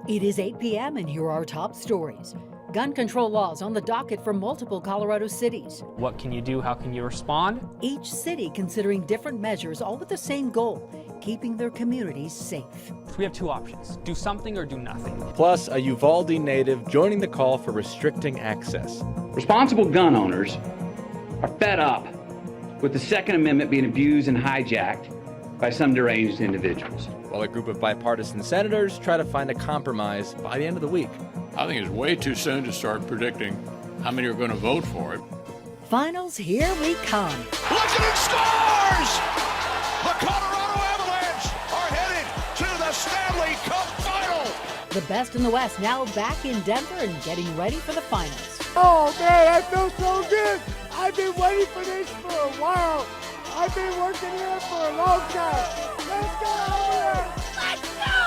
It is 8 p.m. and here are our top stories. Gun control laws on the docket for multiple Colorado cities. What can you do? How can you respond? Each city considering different measures, all with the same goal, keeping their communities safe. We have two options: do something or do nothing. Plus, a Uvalde native joining the call for restricting access. Responsible gun owners are fed up with the Second Amendment being abused and hijacked by some deranged individuals. While a group of bipartisan senators try to find a compromise by the end of the week. I think it's way too soon to start predicting how many are going to vote for it. Finals, here we come. Look at it, scores! The Colorado Avalanche are headed to the Stanley Cup Final. The best in the West now back in Denver and getting ready for the finals. Oh man, I feel so good. I've been waiting for this for a while. I've been working here for a long time. Let's go! Let's do it!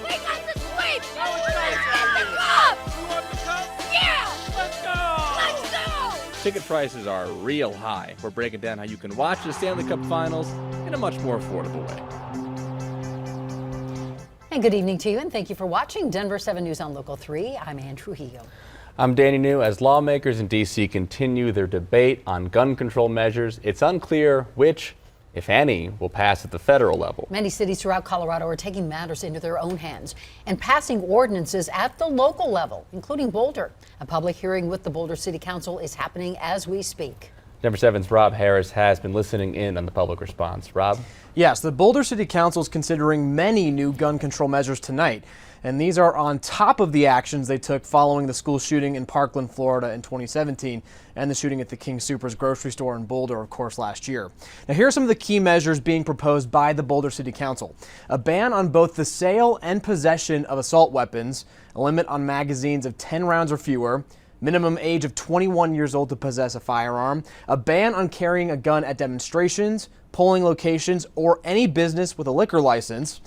We got the sweep! Let's get the cup! You want the cup? Yeah! Let's go! Let's go! Ticket prices are real high. We're breaking down how you can watch the Stanley Cup Finals in a much more affordable way. And good evening to you, and thank you for watching Denver 7 News on Local 3. I'm Ann Trujillo. I'm Danny New. As lawmakers in D.C. continue their debate on gun control measures, it's unclear which, if any, will pass at the federal level. Many cities throughout Colorado are taking matters into their own hands and passing ordinances at the local level, including Boulder. A public hearing with the Boulder City Council is happening as we speak. Denver 7's Rob Harris has been listening in on the public response. Rob? Yes, the Boulder City Council is considering many new gun control measures tonight. And these are on top of the actions they took following the school shooting in Parkland, Florida in 2017 and the shooting at the King Soopers grocery store in Boulder, of course, last year. Now, here are some of the key measures being proposed by the Boulder City Council. A ban on both the sale and possession of assault weapons, a limit on magazines of 10 rounds or fewer, minimum age of 21 years old to possess a firearm, a ban on carrying a gun at demonstrations, polling locations, or any business with a liquor license.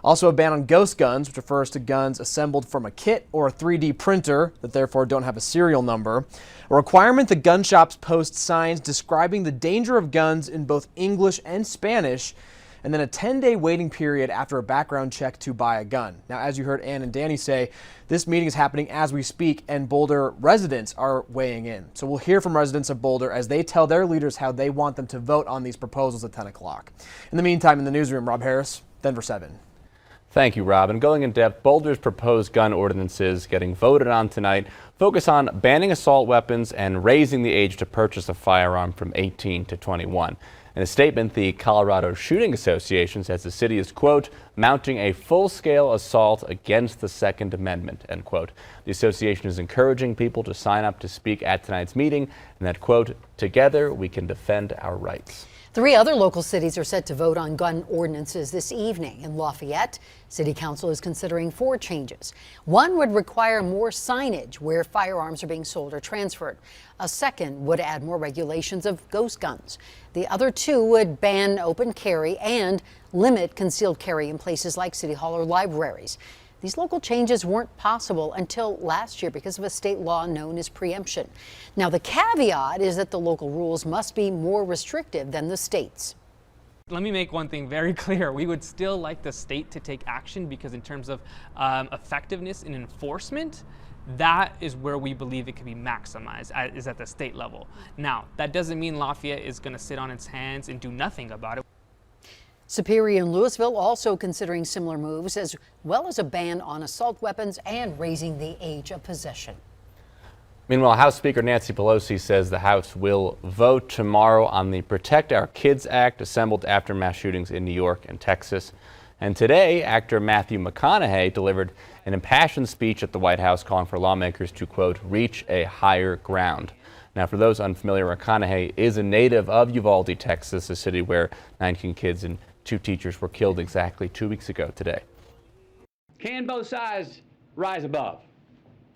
Also a ban on ghost guns, which refers to guns assembled from a kit or a 3D printer that therefore don't have a serial number. A requirement that gun shops post signs describing the danger of guns in both English and Spanish, and then a 10-day waiting period after a background check to buy a gun. Now, as you heard Ann and Danny say, this meeting is happening as we speak, and Boulder residents are weighing in. So we'll hear from residents of Boulder as they tell their leaders how they want them to vote on these proposals at 10 o'clock. In the meantime, in the newsroom, Rob Harris, Denver 7. Thank you, Rob. And going in depth, Boulder's proposed gun ordinances getting voted on tonight focus on banning assault weapons and raising the age to purchase a firearm from 18 to 21. In a statement, the Colorado Shooting Association says the city is, quote, mounting a full-scale assault against the Second Amendment, end quote. The association is encouraging people to sign up to speak at tonight's meeting and that, quote, together we can defend our rights. 3 other local cities are set to vote on gun ordinances this evening. In Lafayette, City Council is considering 4 changes. One would require more signage where firearms are being sold or transferred. A second would add more regulations of ghost guns. The other 2 would ban open carry and limit concealed carry in places like City Hall or libraries. These local changes weren't possible until last year because of a state law known as preemption. Now, the caveat is that the local rules must be more restrictive than the state's. Let me make one thing very clear. We would still like the state to take action because in terms of effectiveness in enforcement, that is where we believe it can be maximized, is at the state level. Now, that doesn't mean Lafayette is going to sit on its hands and do nothing about it. Superior and Louisville also considering similar moves, as well as a ban on assault weapons and raising the age of possession. Meanwhile, House Speaker Nancy Pelosi says the House will vote tomorrow on the Protect Our Kids Act assembled after mass shootings in New York and Texas. And today, actor Matthew McConaughey delivered an impassioned speech at the White House calling for lawmakers to, quote, reach a higher ground. Now, for those unfamiliar, McConaughey is a native of Uvalde, Texas, a city where 19 kids and 2 teachers were killed exactly 2 weeks ago today. Can both sides rise above?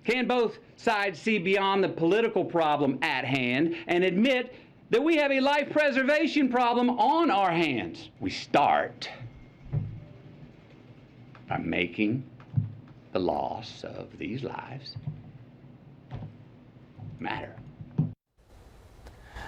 Can both sides see beyond the political problem at hand and admit that we have a life preservation problem on our hands? We start by making the loss of these lives matter.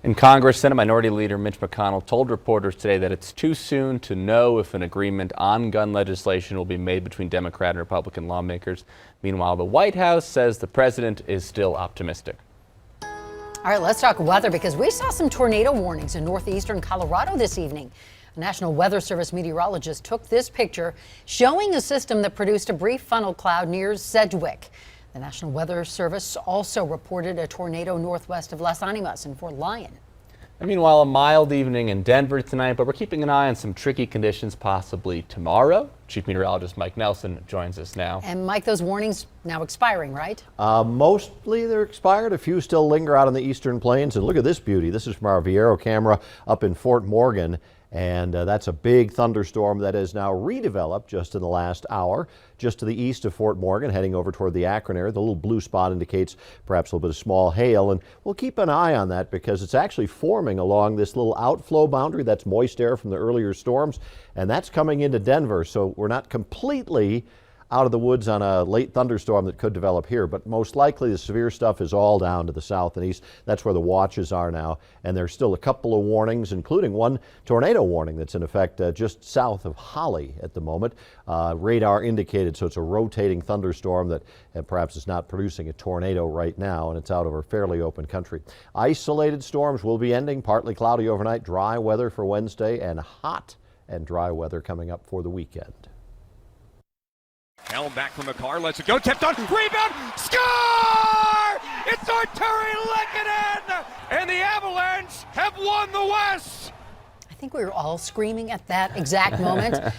In Congress, Senate Minority Leader Mitch McConnell told reporters today that it's too soon to know if an agreement on gun legislation will be made between Democrat and Republican lawmakers. Meanwhile, the White House says the president is still optimistic. All right, let's talk weather because we saw some tornado warnings in northeastern Colorado this evening. A National Weather Service meteorologist took this picture showing a system that produced a brief funnel cloud near Sedgwick. The National Weather Service also reported a tornado northwest of Las Animas in Fort Lyon. And meanwhile, a mild evening in Denver tonight, but we're keeping an eye on some tricky conditions possibly tomorrow. Chief Meteorologist Mike Nelson joins us now. And Mike, those warnings now expiring, right? Mostly they're expired. A few still linger out on the eastern plains. And look at this beauty. This is from our Viero camera up in Fort Morgan. And that's a big thunderstorm that is now redeveloped just in the last hour, just to the east of Fort Morgan, heading over toward the Akron area. The little blue spot indicates perhaps a little bit of small hail, and we'll keep an eye on that because it's actually forming along this little outflow boundary. That's moist air from the earlier storms, and that's coming into Denver, so we're not completely out of the woods on a late thunderstorm that could develop here, but most likely the severe stuff is all down to the south and east. That's where the watches are now, and there's still a couple of warnings, including one tornado warning that's in effect just south of Holly at the moment. Radar indicated, so it's a rotating thunderstorm that perhaps is not producing a tornado right now, and it's out over fairly open country. Isolated storms will be ending, partly cloudy overnight, dry weather for Wednesday, and hot and dry weather coming up for the weekend. Held back from McCarr, lets it go, tipped on, rebound, score! It's Arturi Lehkonen, and the Avalanche have won the West! I think we were all screaming at that exact moment.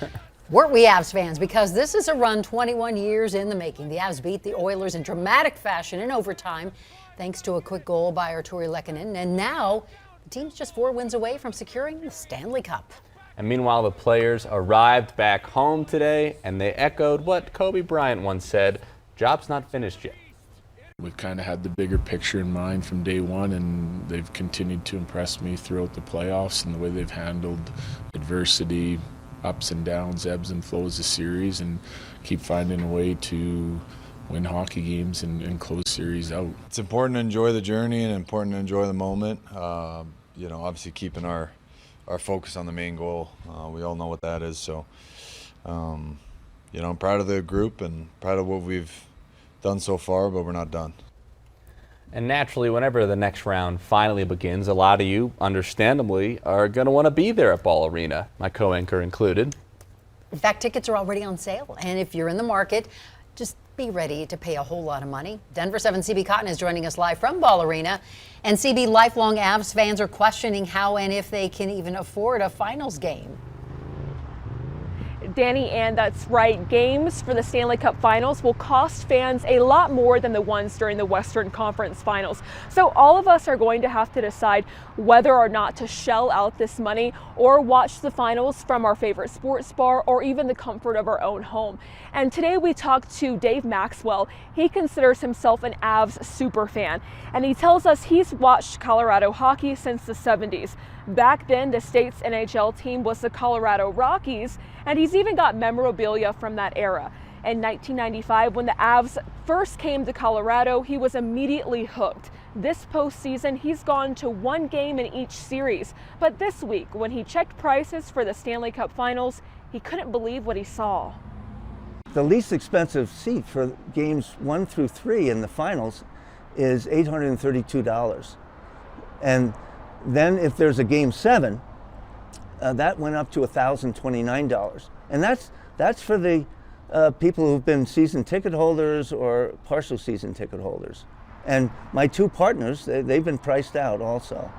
Weren't we, Avs fans? Because this is a run 21 years in the making. The Avs beat the Oilers in dramatic fashion in overtime, thanks to a quick goal by Arturi Lehkonen. And now the team's just 4 wins away from securing the Stanley Cup. And meanwhile, the players arrived back home today, and they echoed what Kobe Bryant once said, job's not finished yet. We've kind of had the bigger picture in mind from day one, and they've continued to impress me throughout the playoffs and the way they've handled adversity, ups and downs, ebbs and flows of series, and keep finding a way to win hockey games and close series out. It's important to enjoy the journey and important to enjoy the moment. Obviously keeping our focus on the main goal. We all know what that is. So, I'm proud of the group and proud of what we've done so far, but we're not done. And naturally, whenever the next round finally begins, a lot of you, understandably, are going to want to be there at Ball Arena, my co-anchor included. In fact, tickets are already on sale. And if you're in the market, just be ready to pay a whole lot of money. Denver 7's CB Cotton is joining us live from Ball Arena. And CB, lifelong Avs fans are questioning how and if they can even afford a finals game. Danny, and that's right. Games for the Stanley Cup Finals will cost fans a lot more than the ones during the Western Conference Finals. So all of us are going to have to decide whether or not to shell out this money or watch the finals from our favorite sports bar or even the comfort of our own home. And today we talked to Dave Maxwell. He considers himself an Avs super fan, and he tells us he's watched Colorado hockey since the 70s. Back then, the state's NHL team was the Colorado Rockies, and he's even got memorabilia from that era. In 1995, when the Avs first came to Colorado, he was immediately hooked. This postseason, he's gone to 1 game in each series. But this week, when he checked prices for the Stanley Cup Finals, he couldn't believe what he saw. The least expensive seat for games 1 through 3 in the finals is $832. And then if there's a game 7, that went up to $1,029. And that's for the people who've been season ticket holders or partial season ticket holders. And my 2 partners, they've been priced out also.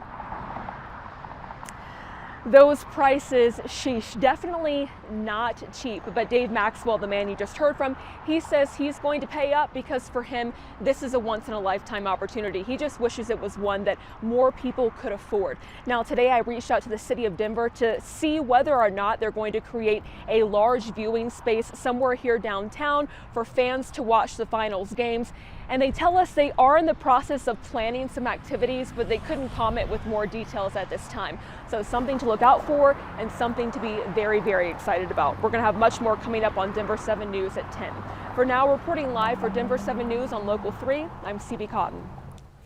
Those prices, sheesh, definitely not cheap. But Dave Maxwell, the man you just heard from, he says he's going to pay up because for him, this is a once-in-a-lifetime opportunity. He just wishes it was one that more people could afford. Now, today I reached out to the city of Denver to see whether or not they're going to create a large viewing space somewhere here downtown for fans to watch the finals games. And they tell us they are in the process of planning some activities, but they couldn't comment with more details at this time. So something to look out for and something to be very, very excited about. We're going to have much more coming up on Denver 7 News at 10. For now, reporting live for Denver 7 News on Local 3, I'm CB Cotton.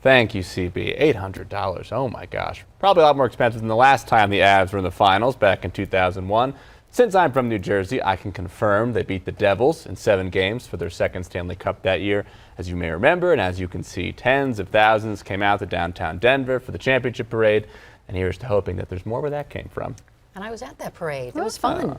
Thank you, CB. $800. Oh my gosh. Probably a lot more expensive than the last time the Avs were in the finals back in 2001. Since I'm from New Jersey, I can confirm they beat the Devils in 7 games for their second Stanley Cup that year. As you may remember, and as you can see, tens of thousands came out to downtown Denver for the championship parade. And here's to hoping that there's more where that came from. And I was at that parade. It was fun.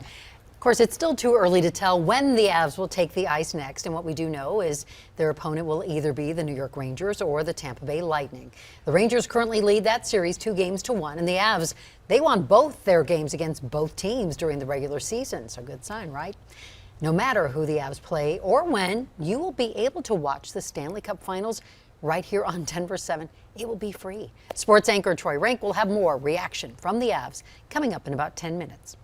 Of course, it's still too early to tell when the Avs will take the ice next, and what we do know is their opponent will either be the New York Rangers or the Tampa Bay Lightning. The Rangers currently lead that series 2-1, and the Avs, they won both their games against both teams during the regular season, so good sign, right? No matter who the Avs play or when, you will be able to watch the Stanley Cup Finals right here on Denver 7. It will be free. Sports anchor Troy Rank will have more reaction from the Avs coming up in about 10 minutes.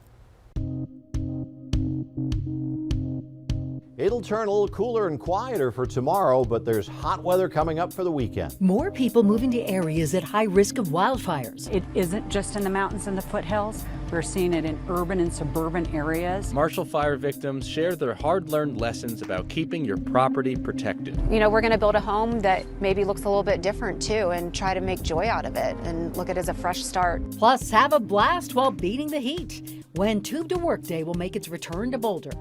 It'll turn a little cooler and quieter for tomorrow, but there's hot weather coming up for the weekend. More people moving to areas at high risk of wildfires. It isn't just in the mountains and the foothills. We're seeing it in urban and suburban areas. Marshall fire victims share their hard-learned lessons about keeping your property protected. You know, we're going to build a home that maybe looks a little bit different too, and try to make joy out of it and look at it as a fresh start. Plus, have a blast while beating the heat when Tube to Work Day will make its return to Boulder.